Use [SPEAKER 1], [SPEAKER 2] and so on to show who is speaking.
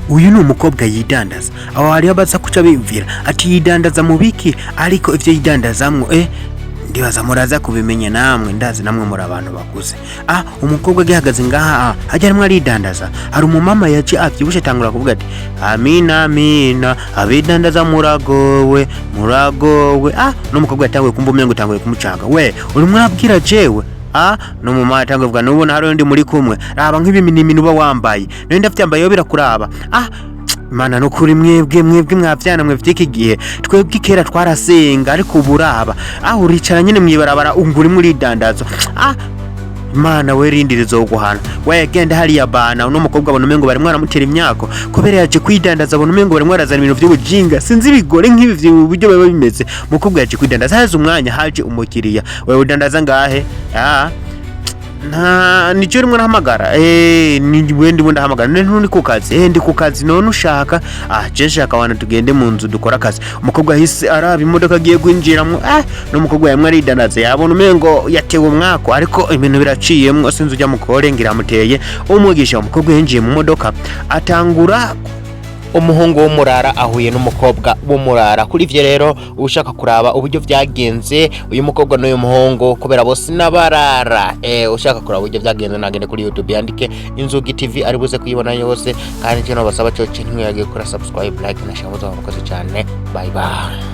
[SPEAKER 1] uyu ni umukobwa yidandaza. Aho hari abaza kuca bimvira ati yidandaza mu biki, ariko ivyo yidandazamwo ndibaza muraza kubimenya namwe, ndazi namwe muri abantu bakuze. Umukobwa gihagaze ngaha hajya arimwe aridandaza. Hari umumama yaje avyibushe tangura kuvuga ati amina amina abidandaza muragowe. N'umukobwa yatanguye kumva umengo tanguye kumucanga, we uri mwabwira jewe no mama yatanguye kuvuga nubona hari undi muri kumwe, raba nk'ibiminimini uba wambaye none ndavyambaye yo birakuraba. Mana no kuri mwebwe mwavyana mwe vy'iki gihe, twebwe kera twarasenga ariko uburaba uricara nyine mwibarabara unguri muri dandazo. Mana we rindirizo uguhana, we genda hariya bana uno mukobwa abona umengo bari mwaramutera imyako kubera yaje kwidandaza, abona umengo bari mwarazana ibintu vy'ubujinga sinzi bigore nk'ibi buryo baba bimeze. Mukobwa yaje kwidandaza, haje umwanya haje umukiriya, we udandaza ngahe? Nico rimwe nahamagara ni wendi bunda hamagara ndi ku kazi ndi ku kazi none ushaka je shaka wana tugende mu nzu dukora akazi. Umukobwa hise araba imodoka agiye kwinjiramwo no mukobwa yamwe aridandaza, yabona umengo yatewe umwako ariko ibintu biraciyemwo sinzi ujya mukore ngira muteye umugisha. Umukobwa yinjiye mu modoka atangura umuhungu w'umurara ahuye n'umukobwa w'umurara. Kuri ivyo rero ushaka kuraba uburyo vyagenze uyu mukobwa n'uyu muhungu kubera bose nabarara, ushaka kuraba uburyo vyagenze nagende kuri YouTube yandike Inzugi TV ari buze kuyibona yose, kandi cyo no basaba cyo kintu yagiye kuri subscribe, like na share muzo mukoze cyane. Bye bye.